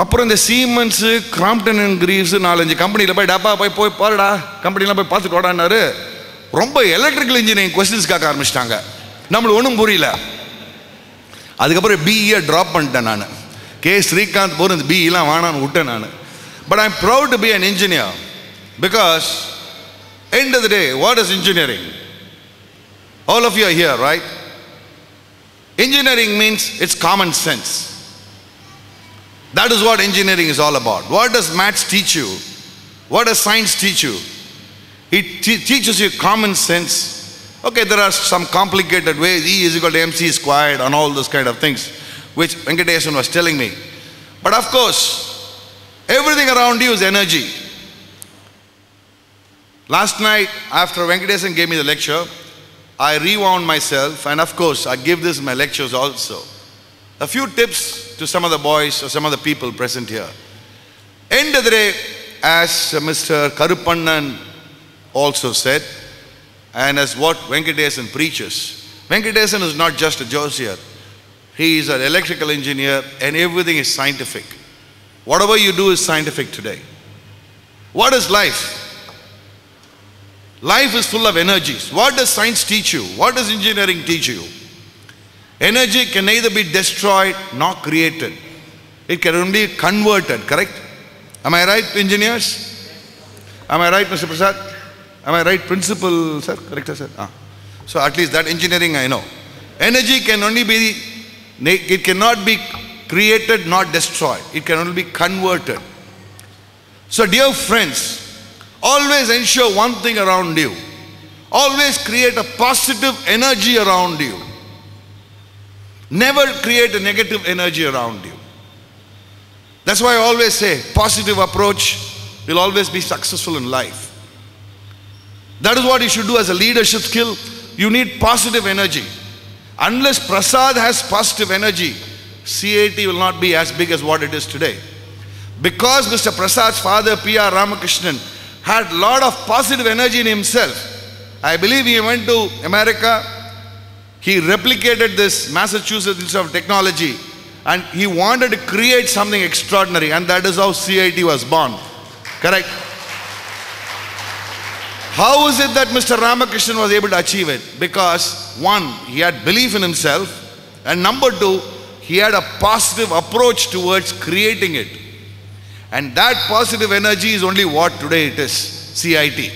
அப்புறம் இந்த சீமென்ஸு, Crompton and கிரீவ்ஸு 4-5 கம்பெனியில் போய் டப்பா போய் பாருடா, கம்பெனிலாம் போய் பார்த்துட்டு வாடான்னாரு. ரொம்ப எலக்ட்ரிக்கல் இன்ஜினியரிங் கொஸ்டின்ஸ் கேட்க ஆரம்பிச்சிட்டாங்க. நம்மளுக்கு ஒன்றும் புரியல. அதுக்கப்புறம் பிஇயை ட்ராப் பண்ணிட்டேன் நான். கே ஸ்ரீகாந்த் போகிற இந்த பிஇலாம் வேணான்னு விட்டேன் நான். But I'm proud to be an engineer because end of the day, what is engineering? All of you are here, right? Engineering means it's common sense. That is what engineering is all about. What does maths teach you? What does science teach you? It teaches you common sense. Okay, there are some complicated ways, E is equal to MC squared and all those kind of things, which Venkatesan was telling me. But of course, everything around you is energy. Last night, after Venkatesan gave me the lecture, I rewound myself, and of course, I give this in my lectures also. A few tips to some of the boys or some of the people present here. End of the day, as Mr. Karupannan also said, and as what Venkatesan preaches, Venkatesan is not just a Josier. He is an electrical engineer, and everything is scientific. Whatever you do is scientific today. What is life? Life is full of energies. What does science teach you? What does engineering teach you? Energy can neither be destroyed nor created. It can only be converted, correct? Am I right, engineers? Am I right, Mr. Prasad? Am I right, principal, sir? Correct, sir? So at least that engineering I know. Energy can only be, it cannot be created nor destroyed. It can only be converted. So dear friends, always ensure one thing around you. Always create a positive energy around you. Never create a negative energy around you. That's why I always say, positive approach will always be successful in life. That is what you should do as a leadership skill. You need positive energy. Unless Prasad has positive energy, CIT will not be as big as what it is today. Because Mr. Prasad's father, P.R. Ramakrishnan, had a lot of positive energy in himself. I believe he went to America, he replicated this Massachusetts Institute of Technology, and he wanted to create something extraordinary, and that is how CIT was born. Correct? How is it that Mr. Ramakrishnan was able to achieve it? Because one, he had belief in himself, and number two, he had a positive approach towards creating it. And that positive energy is only what today it is, CIT.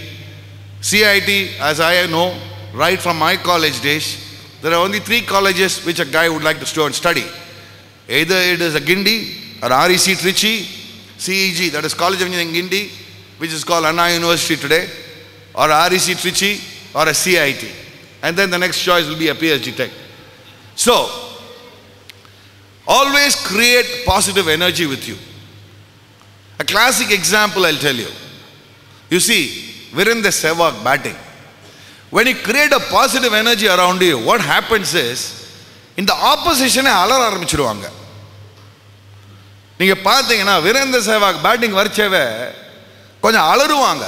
CIT, as I know, right from my college days, there are only 3 colleges which a guy would like to study. Either it is a Gindi, or REC Trichy, CEG, that is College of Engineering Gindi, which is called Anna University today, or REC Trichy, or a CIT. And then the next choice will be a PhD Tech. So, always create positive energy with you. A classic example I'll tell you. You see, Virendra Sehwag batting. When you create a positive energy around you, what happens is, in the opposition அலற ஆரம்பிச்சிடுவாங்க. நீங்க பார்த்தீங்கன்னா Virendra Sehwag batting வரைச்சவே கொஞ்சம் அலறுவாங்க.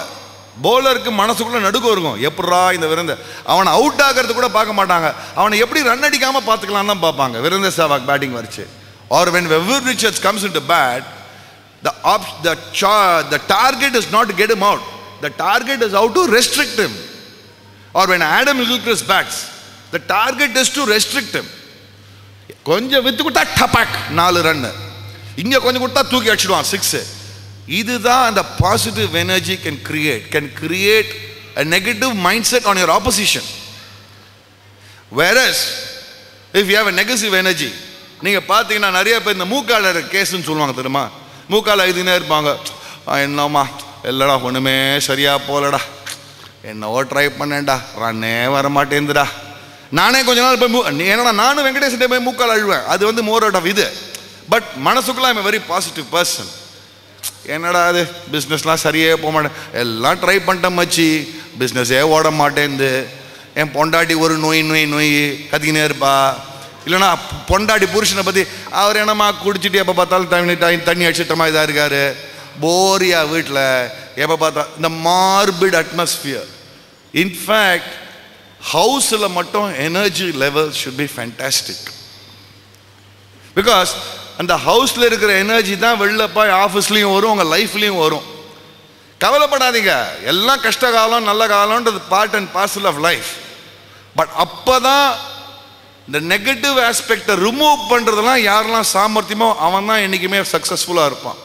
பவுலருக்கு மனசுக்குள்ள நடுக்கம் இருக்கும். எப்படா இந்த வீரேந்திர அவனை அவுட் ஆகிறது கூட பார்க்க மாட்டாங்க. அவனை எப்படி ரன் அடிக்காம பார்த்துக்கலாம் தான் பார்ப்பாங்க. வீரேந்திர சேவாக் பேட்டிங் வரைச்சு. Or when Weber Richards comes into bat, the target is not to get him out. The target is how to restrict him. Or when Adam Gilchrist bats, the target is to restrict him. கொஞ்சம் with கொடுத்தா dapog 4 run, இங்க கொஞ்சம் கொடுத்தா தூக்கி அடிச்சிடுவான் 6. இதுதான் அந்த positive energy can create a negative mindset on your opposition. Whereas if you have a negative energy, நீங்க பாத்தீங்கன்னா நிறைய பேர் இந்த மூக்கால கேஸ்ன்னு சொல்லுவாங்க தெரியுமா? மூக்கால எழுதினே இருப்பாங்க. என்னம்மா இல்லடா ஒண்ணுமே சரியா போலடா, என்னவோ ட்ரை பண்ணேன்டா, ரன்னே வர மாட்டேங்குதுடா. நானே கொஞ்ச நாள் போய் என்னடா நானும் வெங்கடேசன் போய் மூக்கால் அழுவேன். அது வந்து மோர் அவுட் ஆஃப் இது. பட் மனசுக்குள்ள ஐம் வெரி பாசிட்டிவ் பர்சன். என்னடா அது பிஸ்னஸ்லாம் சரியே போக மாட்டேன், எல்லாம் ட்ரை பண்ணிட்டேன் மச்சி, பிஸ்னஸே ஓட மாட்டேங்குது. என் பொண்டாட்டி ஒரு நோய் கத்திக்கினே இருப்பா. இல்லைன்னா பொண்டாட்டி புருஷனை பற்றி அவர் என்னம்மா குடிச்சிட்டு எப்போ பார்த்தாலும் தண்ணி அடிச்சிட்டமா இதாக இருக்காரு, போரியா வீட்டில் எப்போ பார்த்தா இந்த மார்பிட் அட்மாஸ்பியர். இன்ஃபேக்ட் ஹவுஸில் மட்டும் energy level should be fantastic. Because அந்த ஹவுஸில் இருக்கிற எனர்ஜி தான் வெளில போய் ஆஃபீஸ்லேயும் வரும், உங்கள் லைஃப்லேயும் வரும். கவலைப்படாதீங்க, எல்லாம் கஷ்ட காலம் நல்ல காலம்ன்றது part and parcel of life. But அப்போ தான் இந்த நெகட்டிவ் ஆஸ்பெக்டை ரிமூவ் பண்ணுறதுலாம் யாரெல்லாம் சாமர்த்தியமோ அவன் தான் என்றைக்குமே சக்ஸஸ்ஃபுல்லாக இருப்பான்.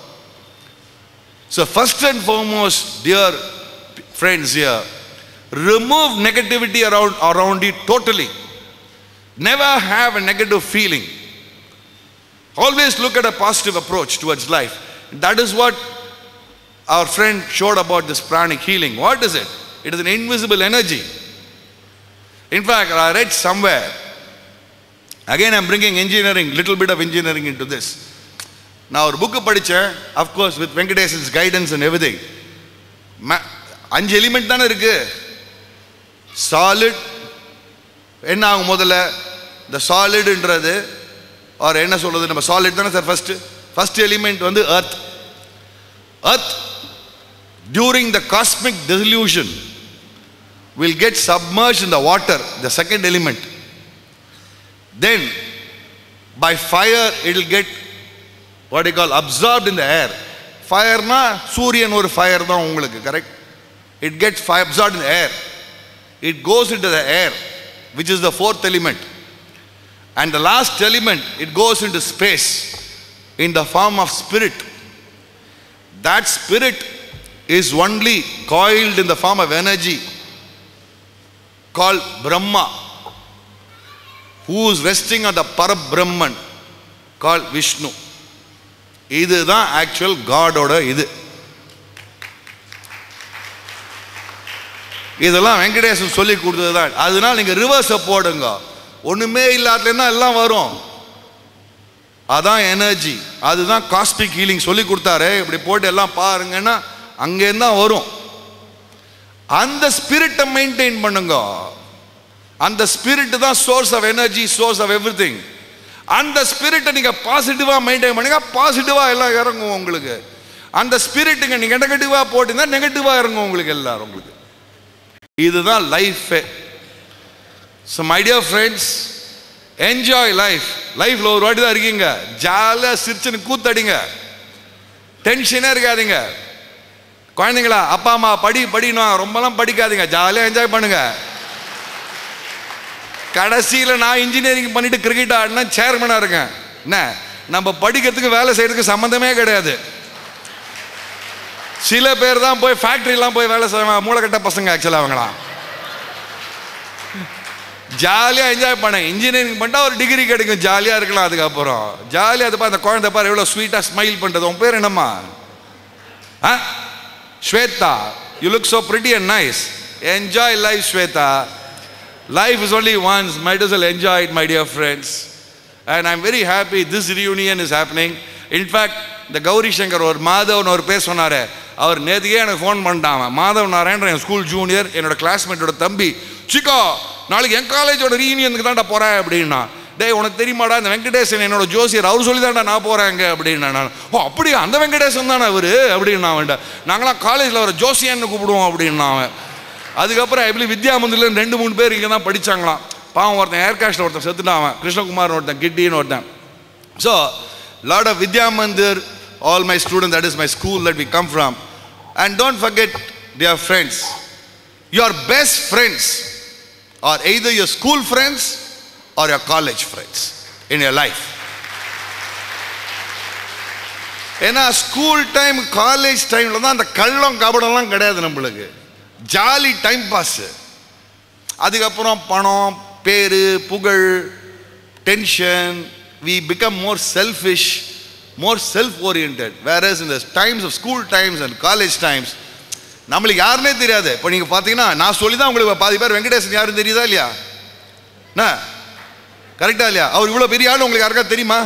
So first and foremost, dear friends, here, remove negativity around you totally. Never have a negative feeling. Always look at a positive approach towards life. That is what our friend showed about this pranic healing. What is it? It is an invisible energy. In fact, I read somewhere, again I'm bringing engineering, little bit of engineering into this. Now ஒரு book படிச்சேன், of course with Venkates's guidance and everything. 5 element தானே இருக்கு. Solid என்ன ஆகும் முதல்ல? இந்த சாலிட்ன்றது R என்ன சொல்றது, நம்ம சாலிட் தானே சார் ஃபர்ஸ்ட் எலிமெண்ட் வந்து earth. Earth during the cosmic dissolution will get submerged in the water, the second element. Then by fire it will get what you call absorbed in the air. Fire na சூரியன் ஒரு fire தான் உங்களுக்கு, correct? It gets absorbed in the air. It goes into the air, which is the fourth element. And the last element, it goes into space in the form of spirit. That spirit is only coiled in the form of energy called Brahma, who is resting on the Parabrahman called Vishnu. This is the actual God oda idu. இதெல்லாம் வெங்கடேசன் சொல்லி கொடுத்தது தான். அதனால நீங்கள் ரிவர்ஸை போடுங்க. ஒன்றுமே இல்லாததுன்னா எல்லாம் வரும். அதான் எனர்ஜி, அதுதான் காஸ்மிக் ஹீலிங் சொல்லி கொடுத்தாரு. இப்படி போட்டு எல்லாம் பாருங்கன்னா அங்கேருந்து தான் வரும். அந்த ஸ்பிரிட்டை மெயின்டைன் பண்ணுங்க. அந்த ஸ்பிரிட் தான் source of energy, source of everything. அந்த ஸ்பிரிட்டை நீங்கள் பாசிட்டிவாக மெயின்டைன் பண்ணுங்க, பாசிட்டிவாக எல்லாம் இறங்கும் உங்களுக்கு. அந்த ஸ்பிரிட்டுங்க நீங்கள் நெகட்டிவாக போட்டீங்கன்னா நெகட்டிவாக இறங்கும் உங்களுக்கு எல்லாரும். உங்களுக்கு இதுதான் life. So my dear friends, enjoy life. லைஃப்ல ஒரு வாட்டி தான் இருக்கீங்க, ஜாலியாக சிரிச்சுன்னு கூத்தடிங்க, டென்ஷனே இருக்காதீங்க. குழந்தைங்களா அப்பா அம்மா படிக்கணும், ரொம்பலாம் படிக்காதீங்க, ஜாலியாக என்ஜாய் பண்ணுங்க. கடைசியில் நான் இன்ஜினியரிங் பண்ணிட்டு கிரிக்கெட் ஆடினா சேர்மனாக இருக்கேன். என்ன, நம்ம படிக்கிறதுக்கு வேலை செய்யறதுக்கு சம்மந்தமே கிடையாது. சில பேர் தான் போய் ஃபேக்டரிலாம் போய் வேலை செய்வாங்க, மூளைக்கட்ட பசங்க. ஆக்சுவலாக அவங்களாம் ஜாலியாக என்ஜாய் பண்ண. இன்ஜினியரிங் பண்ணிட்டா ஒரு டிகிரி கிடைக்கும், ஜாலியாக இருக்கலாம். அதுக்கப்புறம் ஜாலியாக அது அந்த குழந்தை பாரு எவ்வளோ ஸ்வீட்டாக ஸ்மைல் பண்ணுறது. உன் பேர் என்னம்மா? Shweta. You look so pretty and nice. Enjoy life Shweta. Life is only once, might as well enjoy it, my dear friends. And I'm very happy this reunion is happening. In fact, the Gauri Shankar or Madhav ஒரு பேர் சொன்னார். அவர் நேற்றுக்கே எனக்கு phone பண்ணிட்டாங்க. மாதவ் நாராயணன் என் school junior, என்னோட கிளாஸ்மேட்டோட தம்பி. சிக்கா, நாளைக்கு என் காலேஜோட ரீயூனியனுக்கு தான்டா போகிறேன் அப்படின்னா. டேய் உனக்கு தெரியுமாடா, இந்த வெங்கடேசன் என்னோட ஜோசியர், அவர் சொல்லி தான்டா நான் போகிறேங்க அப்படின்னா. நான் ஓ அப்படியா, அந்த வெங்கடேசன் தானே அவர் அப்படின்னு நான் வேண்டாம். நாங்களாம் காலேஜில் அவர் ஜோசியன்னு கூப்பிடுவோம் அப்படின்னா அவன். அதுக்கப்புறம் எப்படி வித்யா மந்திரில் 2-3 பேர் இங்கே தான் படித்தாங்களாம். பாவம், ஒருத்தன் ஏர்காஸ்டில் ஒருத்தன் செத்துட்டான், கிருஷ்ணகுமார் ஒருத்தன், கிட்டின்னு ஒருத்தன். So lot of Vidya Mandir, all my students, that is my school that we come from. And don't forget, dear friends, your best friends are either your school friends or your college friends in your life. ஏன்னா school time college டைமில் தான் அந்த கள்ளம் கபடம்லாம் கிடையாது நம்மளுக்கு. Jolly time pass. அதுக்கப்புறம் பணம், பேர், புகழ், tension. we become more selfish, more self-oriented. Whereas in the times of school times and college times, நம்மளுக்கு யாருன்னே தெரியாது. இப்போ நீங்கள் பார்த்தீங்கன்னா நான் சொல்லி தான் உங்களுக்கு பாதி பேர் வெங்கடேசன் யாருன்னு தெரியுதா இல்லையா? என்ன கரெக்டா இல்லையா? அவர் இவ்வளோ பெரிய ஆள் உங்களுக்கு யாருக்கா தெரியுமா?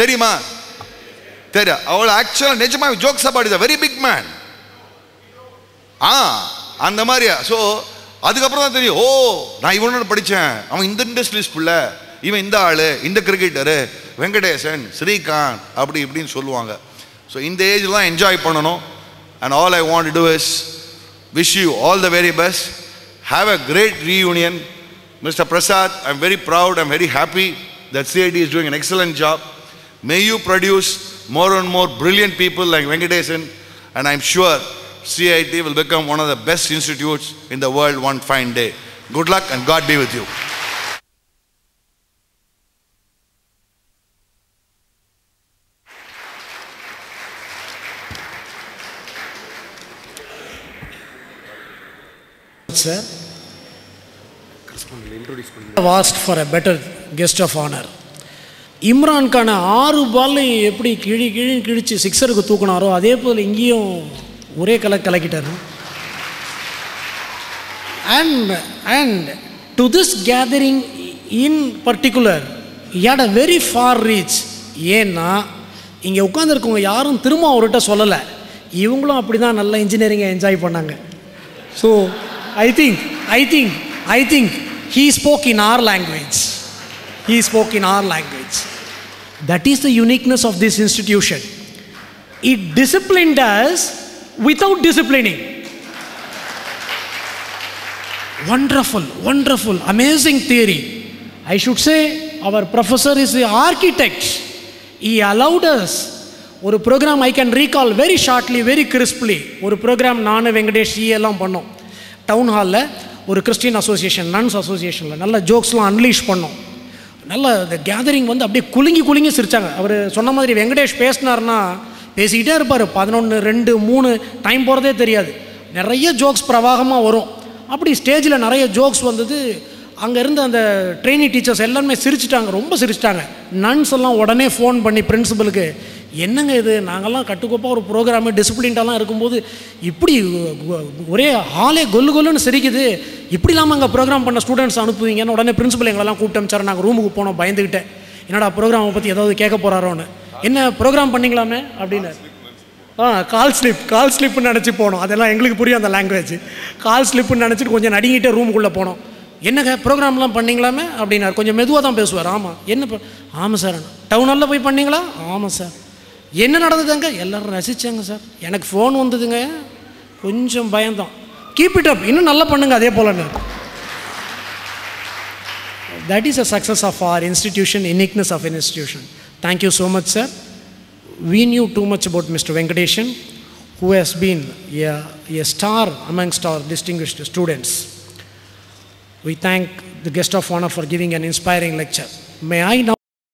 தெரியுமா? தெரியும். அவள் ஆக்சுவலாக நிஜமாக jokes about is a very big man. அந்த மாதிரியா. ஸோ அதுக்கப்புறம் தான் தெரியும், ஓ நான் இவனோட படித்தேன், அவன் இந்த இண்டஸ்ட்ரியலிஸ்ட் பிள்ளை, இவன் இந்த ஆள், இந்த கிரிக்கெட்டரு, வெங்கடேசன், ஸ்ரீகாந்த், அப்படி இப்படின்னு சொல்லுவாங்க. ஸோ இந்த ஏஜில் தான் என்ஜாய் பண்ணணும். And all I want to do is wish you all the very best. Have a great reunion. Mr. Prasad, I'm very proud, I'm very happy that CIT is doing an excellent job. May you produce more and more brilliant people like Venkatesan, and I'm sure CIT will become one of the best institutes in the world one fine day. Good luck and God be with you. Sir, I have asked for a better guest of honor. Imran கான 6 பால்லையும் எப்படி கிழிச்சு சிக்ஸருக்கு தூக்கினாரோ அதே போல் இங்கேயும் ஒரே கலக்கிட்டார். And to this gathering in particular, he had a very far reach. ஏன்னா இங்கே உட்காந்துருக்கவங்க யாரும் திரும்ப அவர்கிட்ட சொல்லலை, இவங்களும் அப்படி தான் நல்லா இன்ஜினியரிங்கை என்ஜாய் பண்ணாங்க. So I think he spoke in our language. He spoke in our language. That is the uniqueness of this institution. It disciplined us without disciplining. Wonderful, amazing theory. I should say our professor is the architect. He allowed us ஒரு program I can recall very shortly, very crisply. ஒரு program நான் வெங்கடேஷ் எல்லாம் பண்ணோம் down ஹாலில். ஒரு Christian association, nuns அசோசியேஷனில் நல்ல ஜோக்ஸ்லாம் unleash பண்ணோம். நல்ல இந்த கேதரிங் வந்து அப்படியே குலுங்கி சிரித்தாங்க. அவர் சொன்ன மாதிரி வெங்கடேஷ் பேசினார்னா பேசிக்கிட்டே இருப்பார். 11, 2, 3 டைம் போகிறதே தெரியாது. நிறைய ஜோக்ஸ் பிரவாகமாக வரும். அப்படி ஸ்டேஜில் நிறைய ஜோக்ஸ் வந்தது. அங்கே இருந்த அந்த ட்ரெயினிங் டீச்சர்ஸ் எல்லாருமே சிரிச்சிட்டாங்க, ரொம்ப சிரிச்சிட்டாங்க. நன்ஸ் எல்லாம் உடனே ஃபோன் பண்ணி பிரின்சிபலுக்கு, என்னங்க இது, நாங்கள்லாம் கட்டுக்கோப்பாக ஒரு ப்ரோக்ராமு டிசிப்ளின்டாலாம் இருக்கும்போது இப்படி ஒரே ஹாலே கொல்லுன்னு சிரிக்குது, இப்படி இல்லாமல் அங்கே ப்ரோக்ராம் பண்ண ஸ்டூடெண்ட்ஸ் அனுப்புவீங்கன்னு உடனே பிரின்சிபல் எங்களெல்லாம் கூப்பிட்டு அனுப்பிச்சார். நாங்கள் ரூமுக்கு போனோம் பயந்துக்கிட்டேன், என்னடா ப்ரோக்ராமை பற்றி ஏதாவது கேட்க போகிறாரோன்னு. என்ன ப்ரோக்ராம் பண்ணிங்களாமே அப்படின்னு. கால் ஸ்லிப்புன்னு நினச்சி போனோம். அதெல்லாம் எங்களுக்கு புரியும் அந்த லாங்குவேஜ். கால் ஸ்லிப்புன்னு நினச்சிட்டு கொஞ்சம் நடிங்கிட்டே ரூமுக்குள்ளே போனோம். என்னங்க ப்ரோக்ராம்லாம் பண்ணிங்களாமே அப்படின்னார். கொஞ்சம் மெதுவாக தான் பேசுவார். ஆமாம், என்ன ஆமாம் சார். டவுன் ஹாலில் போய் பண்ணிங்களா? ஆமாம் சார். என்ன நடந்ததுங்க? எல்லோரும் ரசித்தாங்க சார். எனக்கு ஃபோன் வந்ததுங்க, கொஞ்சம் பயம்தான். கீப் இட் அப், இன்னும் நல்லா பண்ணுங்க அதே போலன்னு. That is a success of our institution, uniqueness of an institution. Thank you so much, sir. We knew too much about Mr. Venkatesan, who has been a star amongst our distinguished students. We thank the guest of honor for giving an inspiring lecture. May I